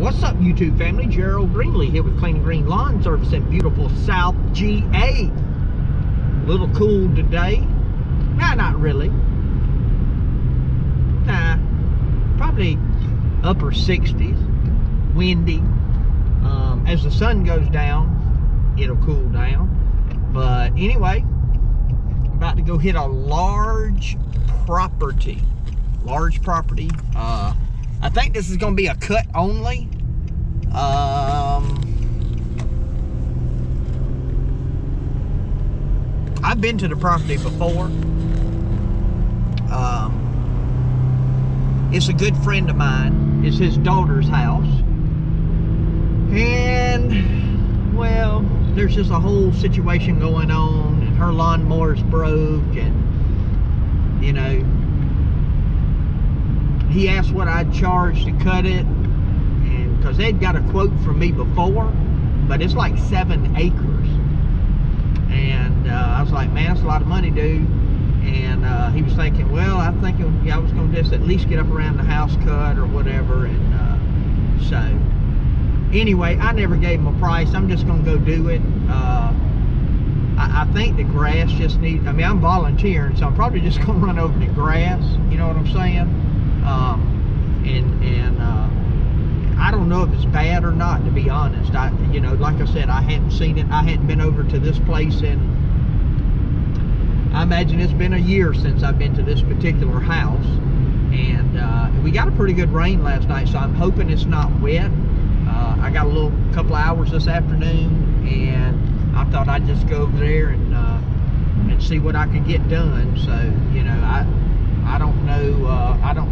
What's up, YouTube family? Gerald Greenlee here with Clean & Green Lawn Service in beautiful South GA. Little cool today. Nah, not really. Nah, probably upper 60s. Windy. As the sun goes down, it'll cool down. But anyway, I'm about to go hit a large property. I think this is going to be a cut only. I've been to the property before. It's a good friend of mine. It's his daughter's house. And, well, there's just a whole situation going on, and her lawnmower's broke, and, you know, he asked what I'd charge to cut it, and because they'd got a quote from me before, but it's like 7 acres. And I was like, man, that's a lot of money, dude. And he was thinking, well, I think I was going to just at least get up around the house cut or whatever. And so anyway, I never gave him a price. I'm just going to go do it. I think the grass just needs, I mean, I'm volunteering, so I'm probably just going to run over the grass. You know what I'm saying? I don't know if it's bad or not, to be honest. You know, like I said, I hadn't seen it. I hadn't been over to this place in, I imagine it's been a year since I've been to this particular house. And we got a pretty good rain last night, so I'm hoping it's not wet. I got a couple hours this afternoon, and I thought I'd just go over there and see what I could get done. So, you know, I don't know,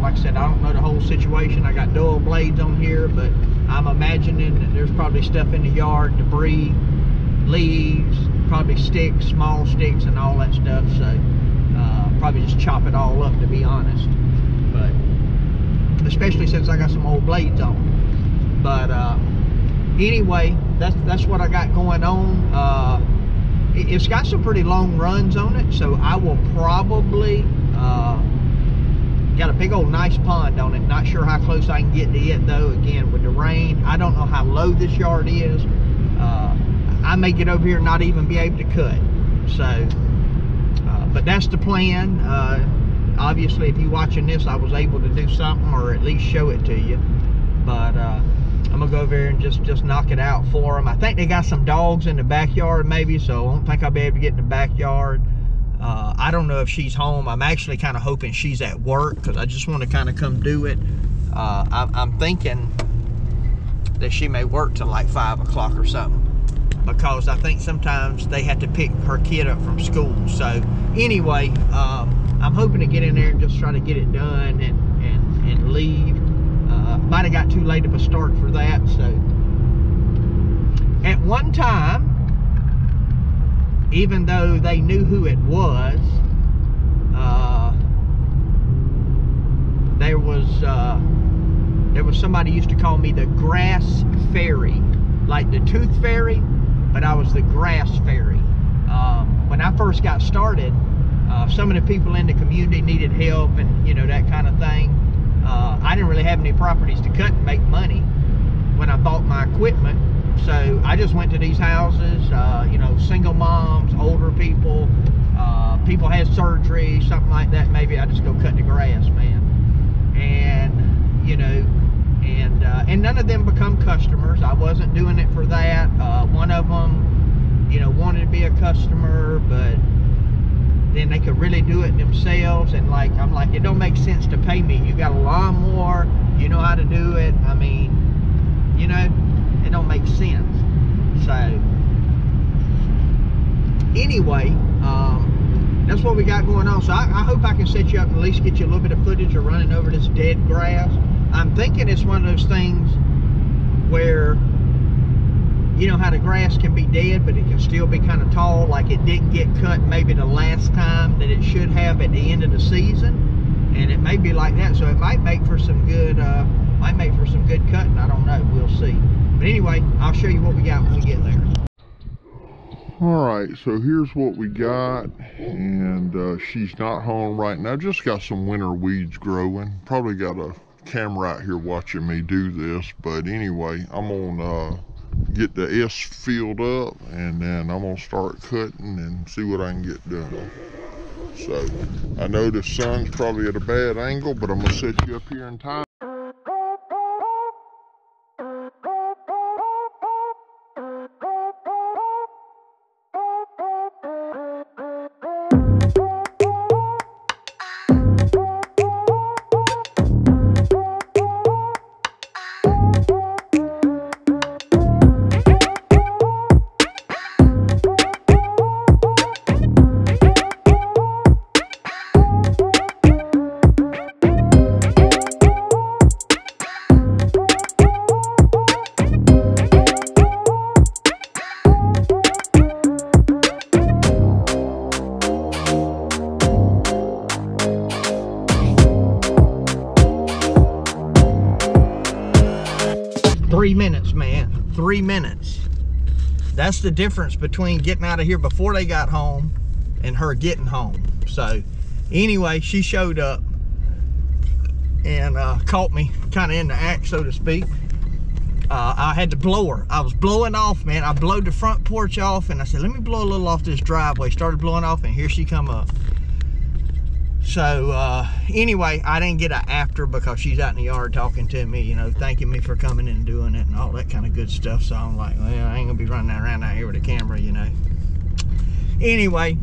like I said, I don't know the whole situation. I got dual blades on here, but I'm imagining that there's probably stuff in the yard, debris, leaves, probably sticks, small sticks, and all that stuff. So probably just chop it all up, to be honest. But especially since I got some old blades on. But anyway, that's what I got going on. It's got some pretty long runs on it, so I will probably got a big old nice pond on it. Not sure how close I can get to it, though. Again, with the rain, I don't know how low this yard is. I may get over here and not even be able to cut. So but that's the plan. Obviously, if you're watching this, I was able to do something, or at least show it to you. But I'm gonna go over here and just knock it out for them. I think they got some dogs in the backyard, maybe, so I don't think I'll be able to get in the backyard. I don't know if she's home. I'm actually kind of hoping she's at work, because I just want to kind of come do it. I'm thinking that she may work till like 5 o'clock or something, because I think sometimes they have to pick her kid up from school. So anyway, I'm hoping to get in there and just try to get it done and leave. Might have got too late of a start for that. So at one time, even though they knew who it was, there was somebody used to call me the grass fairy, like the tooth fairy, but I was the grass fairy. When I first got started, some of the people in the community needed help, and you know, that kind of thing. I didn't really have any properties to cut and make money when I bought my equipment. So I just went to these houses, you know, single moms, older people, people had surgery, something like that. Maybe I just go cut the grass, man. And, you know, and none of them become customers. I wasn't doing it for that. One of them, you know, wanted to be a customer, but then they could really do it themselves. And like, I'm like, it don't make sense to pay me. You got a lawnmower, you know how to do it. I mean, you know, it don't make sense. So anyway, that's what we got going on. So I hope I can set you up and at least get you a little bit of footage of running over this dead grass. I'm thinking it's one of those things where, you know how the grass can be dead, but it can still be kind of tall, like it didn't get cut maybe the last time that it should have at the end of the season, and it may be like that. So it might make for some good cutting. I don't know, we'll see. But anyway, I'll show you what we got when we get there. Alright, so here's what we got, and she's not home right now. Just got some winter weeds growing. Probably got a camera out here watching me do this. But anyway, I'm gonna get the S filled up, and then I'm gonna start cutting and see what I can get done. So I know the sun's probably at a bad angle, but I'm gonna set you up here in time. Minutes, man. 3 minutes. That's the difference between getting out of here before they got home and her getting home. So anyway, she showed up and caught me kind of in the act, so to speak. I had to blow her. I was blowing off, man. I blowed the front porch off, and I said, let me blow a little off this driveway. Started blowing off, and here she come up. So anyway, I didn't get an after because she's out in the yard talking to me, you know, thanking me for coming in and doing it and all that kind of good stuff. So I'm like, well, I ain't gonna be running around out here with a camera, you know. Anyway,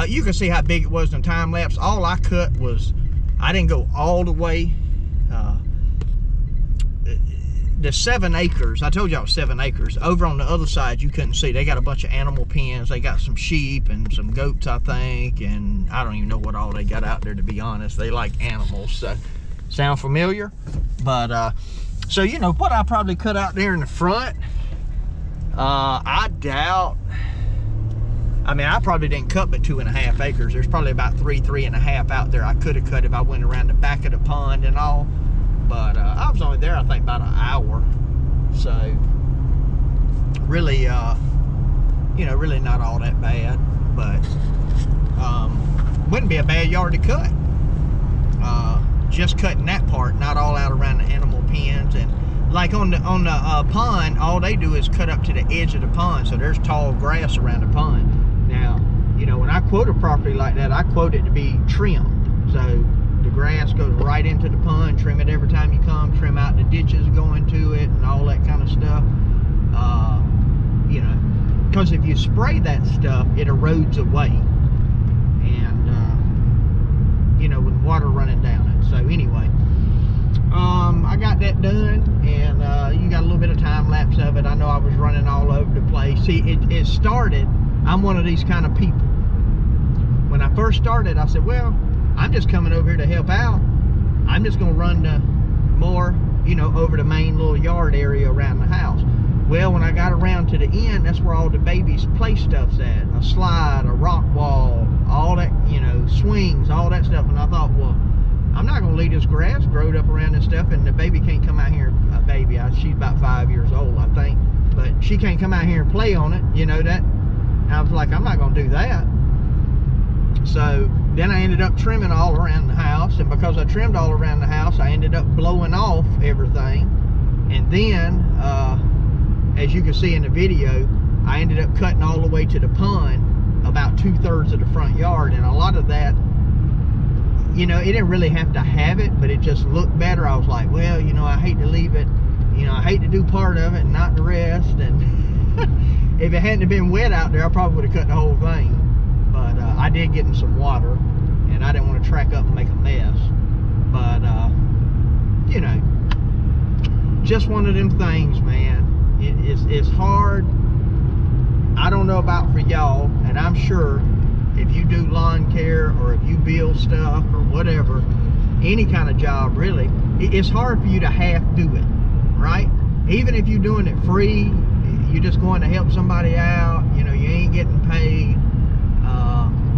you can see how big it was in time lapse. All I cut was, I didn't go all the way. The 7 acres, I told y'all 7 acres. Over on the other side, you couldn't see. They got a bunch of animal pens. They got some sheep and some goats, I think, and I don't even know what all they got out there, to be honest. They like animals. So, sound familiar? But so you know what I probably cut out there in the front. I doubt. I mean, I probably didn't cut but 2.5 acres. There's probably about 3.5 out there I could have cut if I went around the back of the pond and all. But I was only there, I think, about an hour. So, really, you know, really not all that bad. But, wouldn't be a bad yard to cut. Just cutting that part, not all out around the animal pens. And like on the pond, all they do is cut up to the edge of the pond. So there's tall grass around the pond. Now, you know, when I quote a property like that, I quote it to be trimmed. So the grass goes right into the pond, trim it every time you come, trim out the ditches going to it and all that kind of stuff. You know, because if you spray that stuff, it erodes away. And, you know, with water running down it. So anyway, I got that done, and you got a little bit of time lapse of it. I know I was running all over the place. See, it started, I'm one of these kind of people. When I first started, I said, well, I'm just coming over here to help out. I'm just gonna run the mower, you know, over the main little yard area around the house. Well, when I got around to the end, that's where all the baby's play stuff's at. A slide, a rock wall, all that, you know, swings, all that stuff. And I thought, well, I'm not gonna leave this grass growed up around this stuff, and the baby can't come out here, a baby, she's about 5 years old, I think. But she can't come out here and play on it, you know that? And I was like, I'm not gonna do that. So then I ended up trimming all around the house, and because I trimmed all around the house, I ended up blowing off everything. And then, as you can see in the video, I ended up cutting all the way to the pond, about 2/3 of the front yard. And a lot of that, you know, it didn't really have to have it, but it just looked better. I was like, well, you know, I hate to leave it, you know, I hate to do part of it and not the rest. And if it hadn't been wet out there, I probably would have cut the whole thing. But I did get in some water, and I didn't want to track up and make a mess. But, you know, just one of them things, man. It's hard. I don't know about for y'all, and I'm sure if you do lawn care or if you build stuff or whatever, any kind of job really, it's hard for you to half do it, right? Even if you're doing it free, you're just going to help somebody out, you know, you ain't getting paid.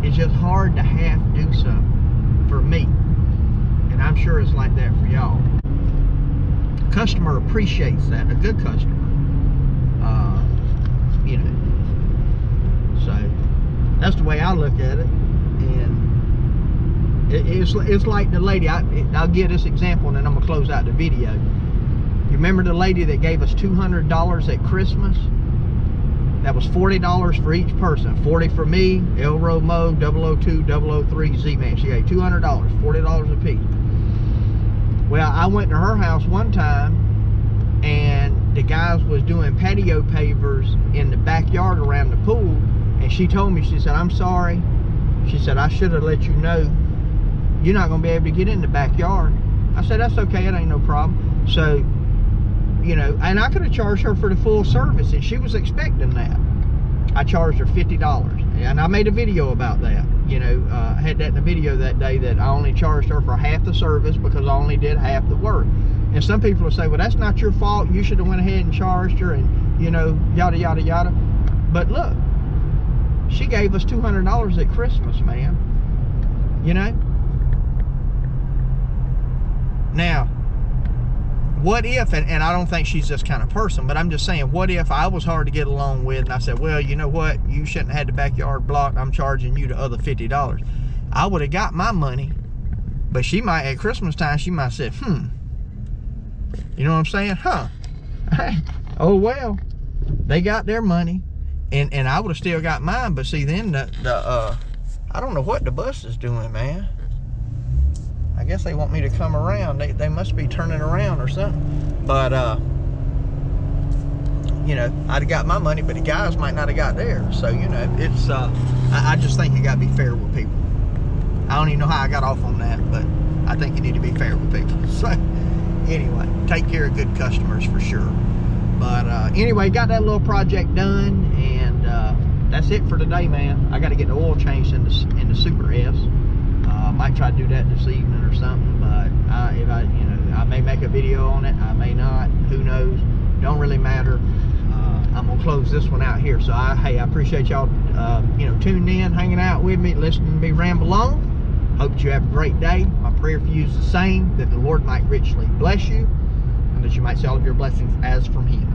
It's just hard to half do something for me, and I'm sure it's like that for y'all. Customer appreciates that, a good customer. You know, so that's the way I look at it, and It's like the lady, I'll give this example and then I'm gonna close out the video. You remember the lady that gave us $200 at Christmas? That was $40 for each person. 40 for me, Elro Mo, 002, 003, Z-Man. She gave $200, $40 a piece. Well, I went to her house one time and the guys was doing patio pavers in the backyard around the pool, and she told me, she said, I'm sorry. She said, I should have let you know you're not going to be able to get in the backyard. I said, that's okay, it ain't no problem. So, you know, and I could have charged her for the full service, and she was expecting that. I charged her $50, and I made a video about that. You know, I had that in the video that day, that I only charged her for half the service because I only did half the work. And some people will say, well, that's not your fault. You should have went ahead and charged her, and, you know, yada, yada, yada. But look, she gave us $200 at Christmas, man. You know? Now, what if, and I don't think she's this kind of person, but I'm just saying, what if I was hard to get along with and I said, well, you know what? You shouldn't have had the backyard blocked. I'm charging you the other $50. I would have got my money, but she might, at Christmas time, she might have said, you know what I'm saying? Huh. Oh, well, they got their money. And I would have still got mine, but see, then I don't know what the bus is doing, man. I guess they want me to come around. They must be turning around or something. But, you know, I'd have got my money, but the guys might not have got theirs. So, you know, it's, I just think you got to be fair with people. I don't even know how I got off on that, but I think you need to be fair with people. So, anyway, take care of good customers for sure. But anyway, got that little project done, and that's it for today, man. I got to get the oil changed in the Super S. I might try to do that this evening or something, but if I, you know, I may make a video on it. I may not. Who knows? Don't really matter. I'm gonna close this one out here. So hey, I appreciate y'all, you know, tuning in, hanging out with me, listening to me ramble on. Hope you have a great day. My prayer for you is the same, that the Lord might richly bless you, and that you might see all of your blessings as from Him.